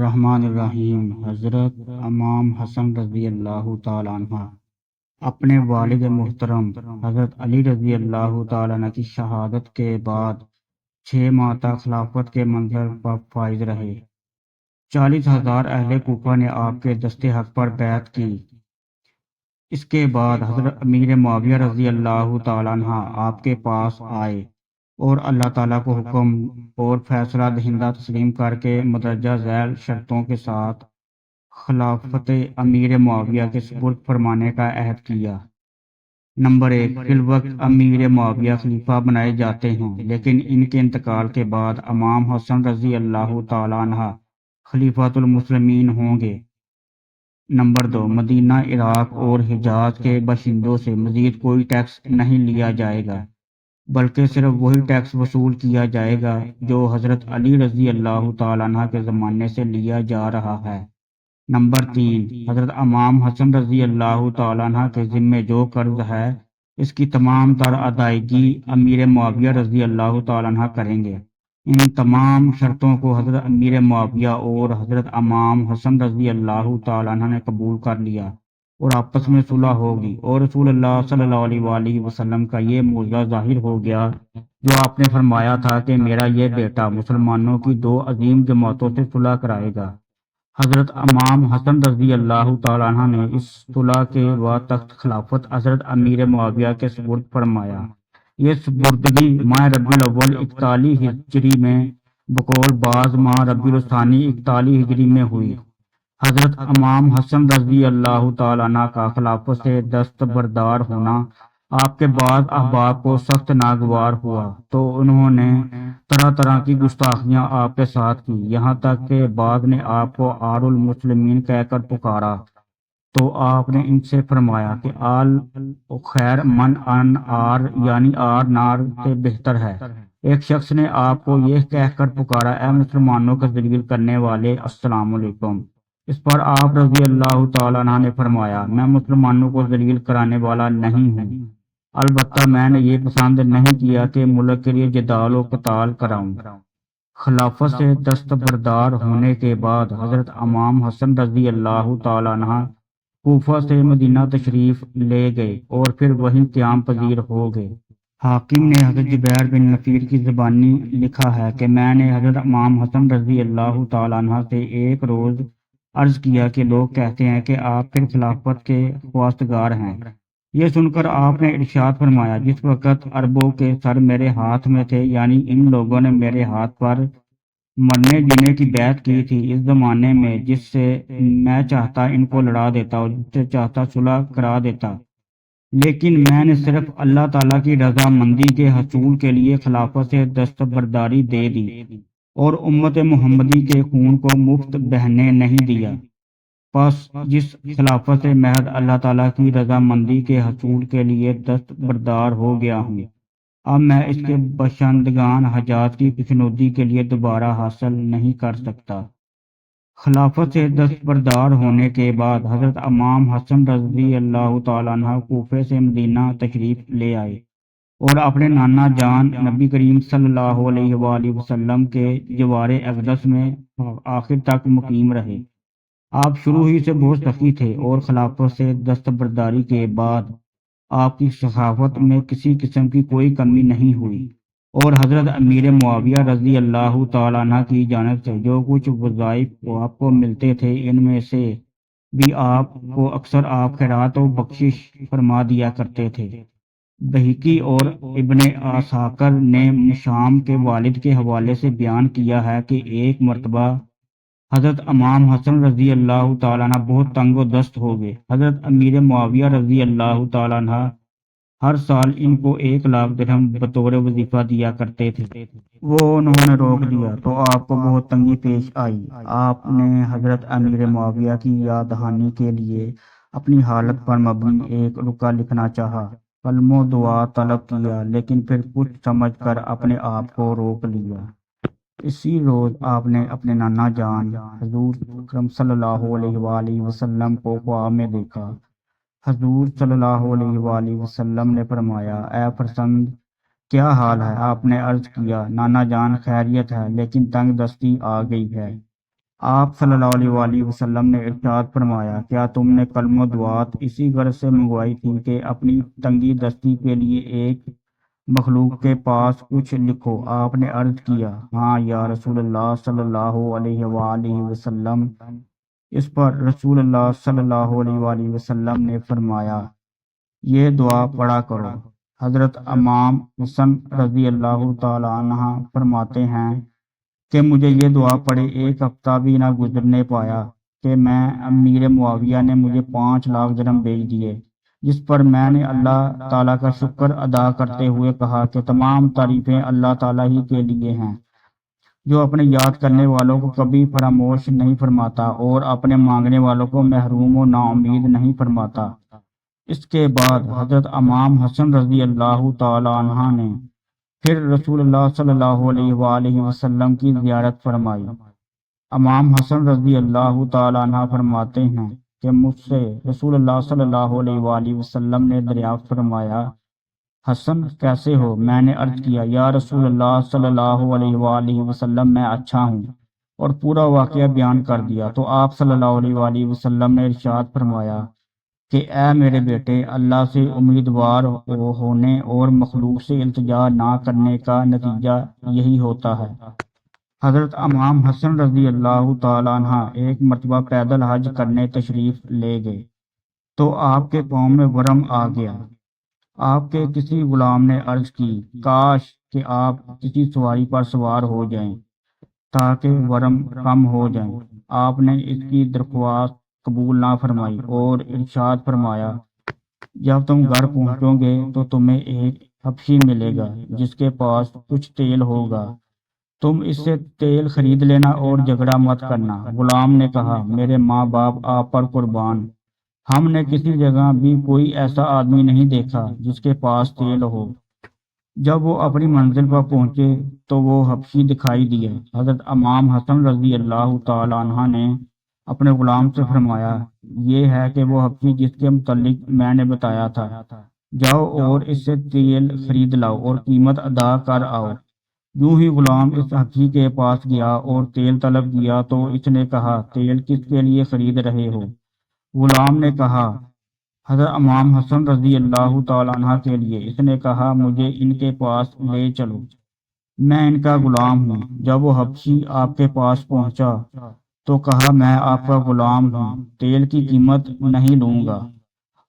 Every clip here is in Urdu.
الرحمن الرحیم۔ حضرت امام حسن رضی اللہ تعالیٰ عنہ اپنے والد محترم حضرت علی رضی اللہ تعالیٰ عنہ کی شہادت کے بعد 6 ماہ تک خلافت کے منصب پر فائز رہے۔ 40,000 اہل کوفہ نے آپ کے دست حق پر بیعت کی۔ اس کے بعد حضرت امیر معاویہ رضی اللہ تعالیٰ عنہ آپ کے پاس آئے اور اللہ تعالیٰ کو حکم اور فیصلہ دہندہ تسلیم کر کے مدرجہ ذیل شرطوں کے ساتھ خلافت امیر معاویہ کے سپرد فرمانے کا عہد کیا۔ نمبر 1، فی الوقت امیر معاویہ خلیفہ بنائے جاتے ہیں، لیکن ان کے انتقال کے بعد امام حسن رضی اللہ تعالیٰ عنہ خلیفۃ المسلمین ہوں گے۔ نمبر 2، مدینہ، عراق اور حجاز کے باشندوں سے مزید کوئی ٹیکس نہیں لیا جائے گا، بلکہ صرف وہی ٹیکس وصول کیا جائے گا جو حضرت علی رضی اللہ تعالیٰ عنہ کے زمانے سے لیا جا رہا ہے۔ نمبر 3، حضرت امام حسن رضی اللہ تعالیٰ عنہ کے ذمے جو قرض ہے، اس کی تمام تر ادائیگی امیر معاویہ رضی اللہ تعالیٰ عنہ کریں گے۔ ان تمام شرطوں کو حضرت امیر معاویہ اور حضرت امام حسن رضی اللہ تعالیٰ عنہ نے قبول کر لیا اور آپس میں صلح ہوگی، اور رسول اللہ صلی اللہ علیہ وآلہ وسلم کا یہ معجزہ ظاہر ہو گیا جو آپ نے فرمایا تھا کہ میرا یہ بیٹا مسلمانوں کی 2 عظیم جماعتوں سے صلح کرائے گا۔ حضرت امام حسن رضی اللہ تعالیٰ عنہ نے اس صلح کے بعد تخت خلافت حضرت امیر معاویہ کے سپرد فرمایا۔ یہ سپردگی ماہ ربیع الاول 41 ہجری میں بقول بعض ماہ ربیع الثانی 41 ہجری میں ہوئی۔ حضرت امام حسن رضی اللہ تعالیٰ عنہ کا خلافت سے دستبردار ہونا آپ کے بعض احباب کو سخت ناگوار ہوا، تو انہوں نے طرح طرح کی گستاخیاں آپ کے ساتھ کی، یہاں تک کہ بعض نے آپ کو آر المسلمین کہہ کر پکارا، تو آپ نے ان سے فرمایا کہ آل خیر من ان آر، یعنی آر نار سے بہتر ہے۔ ایک شخص نے آپ کو یہ کہہ کر پکارا، اے مسلمانوں کو ذلیل کرنے والے، السلام علیکم۔ اس پر آپ رضی اللہ تعالیٰ عنہ نے فرمایا، میں مسلمانوں کو ذلیل کرانے والا نہیں ہوں، البتہ میں نے یہ پسند نہیں کیا کہ ملک کے لیے جدال و قتال کراؤں۔ خلافت سے دستبردار ہونے کے بعد حضرت امام حسن رضی اللہ تعالیٰ عنہ کوفہ سے مدینہ تشریف لے گئے اور پھر وہیں قیام پذیر ہو گئے۔ حاکم نے حضرت جبیر بن نفیر کی زبانی لکھا ہے کہ میں نے حضرت امام حسن رضی اللہ تعالیٰ عنہ سے ایک روز عرض کیا کہ لوگ کہتے ہیں کہ آپ پھر خلافت کے خواستگار ہیں۔ یہ سن کر آپ نے ارشاد فرمایا، جس وقت عربوں کے سر میرے ہاتھ میں تھے، یعنی ان لوگوں نے میرے ہاتھ پر مرنے جینے کی بیعت کی تھی، اس زمانے میں جس سے میں چاہتا ان کو لڑا دیتا اور جس سے چاہتا صلح کرا دیتا، لیکن میں نے صرف اللہ تعالیٰ کی رضا مندی کے حصول کے لیے خلافت سے دستبرداری دے دی اور امت محمدی کے خون کو مفت بہنے نہیں دیا۔ پس جس خلافت سے محض اللہ تعالیٰ کی رضا مندی کے حصول کے لیے دستبردار ہو گیا ہوں، اب میں اس کے باشندگان حجاز کی خوشنودی کے لیے دوبارہ حاصل نہیں کر سکتا۔ خلافت سے دستبردار ہونے کے بعد حضرت امام حسن رضی اللہ تعالیٰ عنہ کوفے سے مدینہ تشریف لے آئے اور اپنے نانا جان نبی کریم صلی اللہ علیہ وآلہ وسلم کے جوار اقدس میں آخر تک مقیم رہے۔ آپ شروع ہی سے بہت سخی تھے اور خلافت سے دستبرداری کے بعد آپ کی سخاوت میں کسی قسم کی کوئی کمی نہیں ہوئی، اور حضرت امیر معاویہ رضی اللہ تعالیٰ عنہ کی جانب سے جو کچھ وظائف آپ کو ملتے تھے، ان میں سے بھی آپ کو اکثر آپ خیرات و بخشش فرما دیا کرتے تھے۔ بہقی اور ابن عساکر نے شام کے والد کے حوالے سے بیان کیا ہے کہ ایک مرتبہ حضرت امام حسن رضی اللہ تعالیٰ عنہ بہت تنگ و دست ہو گئے۔ حضرت امیر معاویہ رضی اللہ تعالیٰ عنہ ہر سال ان کو 1,00,000 درہم بطور وظیفہ دیا کرتے تھے، وہ انہوں نے روک دیا تو آپ کو بہت تنگی پیش آئی۔ آپ نے حضرت امیر معاویہ کی یاد دہانی کے لیے اپنی حالت پر مبنی ایک رکا لکھنا چاہا، کلم و دعا طلب کیا، لیکن پھر کچھ سمجھ کر اپنے آپ کو روک لیا۔ اسی روز آپ نے اپنے نانا جان حضور اکرم صلی اللہ علیہ وآلہ وسلم کو خواب میں دیکھا۔ حضور صلی اللہ علیہ وآلہ وسلم نے فرمایا، اے فرزند، کیا حال ہے؟ آپ نے عرض کیا، نانا جان خیریت ہے، لیکن تنگ دستی آ گئی ہے۔ آپ صلی اللہ علیہ وآلہ وسلم نے ارشاد فرمایا، کیا تم نے کلم و دعات اسی غرض سے منگوائی تھی کہ اپنی تنگی دستی کے لیے ایک مخلوق کے پاس کچھ لکھو؟ آپ نے عرض کیا، ہاں یا رسول اللہ صلی اللہ علیہ وآلہ وسلم۔ اس پر رسول اللہ صلی اللہ علیہ وآلہ وسلم نے فرمایا، یہ دعا پڑھا کرو۔ حضرت امام حسن رضی اللہ تعالی عنہ فرماتے ہیں کہ مجھے یہ دعا پڑھے ایک ہفتہ بھی نہ گزرنے پایا کہ میں امیر معاویہ نے مجھے 5 لاکھ درہم بھیج دیے، جس پر میں نے اللہ تعالیٰ کا شکر ادا کرتے ہوئے کہا کہ تمام تعریفیں اللہ تعالیٰ ہی کے لیے ہیں، جو اپنے یاد کرنے والوں کو کبھی فراموش نہیں فرماتا اور اپنے مانگنے والوں کو محروم و نا امید نہیں فرماتا۔ اس کے بعد حضرت امام حسن رضی اللہ تعالی عنہ نے پھر رسول اللہ صلی اللہ علیہ وآلہ وسلم کی زیارت فرمائی۔ امام حسن رضی اللہ تعالی عنہ فرماتے ہیں کہ مجھ سے رسول اللہ صلی اللہ علیہ وآلہ وسلم نے دریافت فرمایا، حسن کیسے ہو؟ میں نے عرض کیا، یا رسول اللہ صلی اللہ علیہ وآلہ وسلم میں اچھا ہوں، اور پورا واقعہ بیان کر دیا۔ تو آپ صلی اللہ علیہ وآلہ وسلم نے ارشاد فرمایا کہ اے میرے بیٹے، اللہ سے امیدوار ہونے اور مخلوق سے التجا نہ کرنے کا نتیجہ یہی ہوتا ہے۔ حضرت امام حسن رضی اللہ تعالی عنہ ایک مرتبہ پیدل حج کرنے تشریف لے گئے تو آپ کے پاؤں میں ورم آ گیا۔ آپ کے کسی غلام نے عرض کی، کاش کہ آپ کسی سواری پر سوار ہو جائیں تاکہ ورم کم ہو جائیں۔ آپ نے اس کی درخواست قبول نہ فرمائی اور ارشاد فرمایا، جب تم گھر پہنچو گے تو تمہیں ایک حبشی ملے گا جس کے پاس کچھ تیل ہوگا، تم اس سے تیل خرید لینا اور جھگڑا مت کرنا۔ غلام نے کہا، میرے ماں باپ آپ پر قربان، ہم نے کسی جگہ بھی کوئی ایسا آدمی نہیں دیکھا جس کے پاس تیل ہو۔ جب وہ اپنی منزل پر پہنچے تو وہ حبشی دکھائی دیا۔ حضرت امام حسن رضی اللہ تعالی عنہ نے اپنے غلام سے فرمایا، یہ ہے کہ وہ حبشی جس کے متعلق میں نے بتایا تھا، جاؤ اور اس سے تیل خرید لاؤ اور قیمت ادا کر آؤ۔ یوں ہی غلام اس حبشی کے پاس گیا اور تیل طلب کیا تو اس نے کہا، تیل کس کے لیے خرید رہے ہو؟ غلام نے کہا، حضرت امام حسن رضی اللہ تعالی عنہ کے لیے۔ اس نے کہا، مجھے ان کے پاس لے چلو، میں ان کا غلام ہوں۔ جب وہ حبشی آپ کے پاس پہنچا تو کہا، میں آپ کا غلام ہوں، تیل کی قیمت نہیں لوں گا،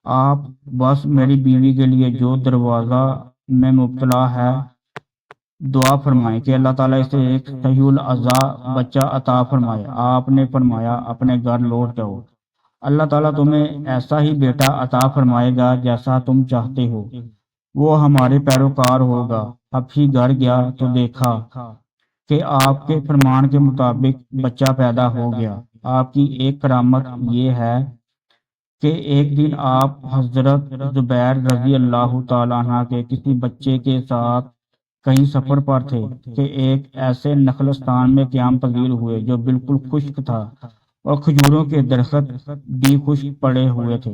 آپ بس میری بیوی کے لیے جو دروازہ میں مبتلا ہے دعا فرمائیں کہ اللہ تعالیٰ اسے ایک صحیح الاعضاء بچہ عطا فرمائے۔ آپ نے فرمایا، اپنے گھر لوٹ جاؤ، اللہ تعالیٰ تمہیں ایسا ہی بیٹا عطا فرمائے گا جیسا تم چاہتے ہو، وہ ہمارے پیروکار ہوگا۔ حبشی گھر گیا تو دیکھا کہ آپ کے فرمان کے مطابق بچہ پیدا ہو گیا۔ آپ کی ایک کرامت یہ ہے کہ ایک دن آپ حضرت زبیر رضی اللہ تعالیٰ عنہ کے کسی بچے کے ساتھ کہیں سفر پر تھے کہ ایک ایسے نخلستان میں قیام پذیر ہوئے جو بالکل خشک تھا اور کھجوروں کے درخت بھی خشک پڑے ہوئے تھے۔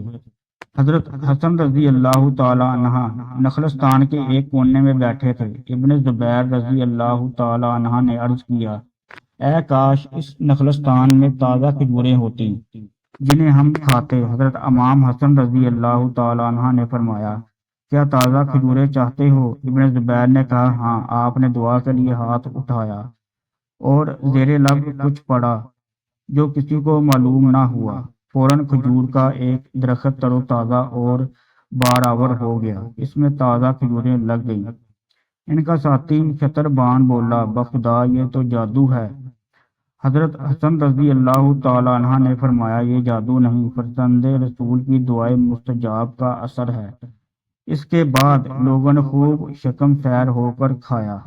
حضرت حسن رضی اللہ تعالی عنہ نخلستان کے ایک کونے میں بیٹھے تھے۔ ابن زبیر رضی اللہ تعالی عنہ نے عرض کیا، اے کاش اس نخلستان میں تازہ کھجوریں ہوتی جنہیں ہم کھاتے۔ حضرت امام حسن رضی اللہ تعالی عنہ نے فرمایا، کیا تازہ کھجوریں چاہتے ہو؟ ابن زبیر نے کہا، ہاں۔ آپ نے دعا کے لیے ہاتھ اٹھایا اور زیر لب کچھ پڑا جو کسی کو معلوم نہ ہوا۔ فوراً کھجور کا ایک درخت تر و تازہ اور بارآور ہو گیا، اس میں تازہ کھجوریں لگ گئیں۔ ان کا ساتھی شتر بان بولا، بخدا یہ تو جادو ہے۔ حضرت حسن رضی اللہ تعالی عنہ نے فرمایا، یہ جادو نہیں، فرزند رسول کی دعائے مستجاب کا اثر ہے۔ اس کے بعد لوگوں نے خوب شکم سیر ہو کر کھایا۔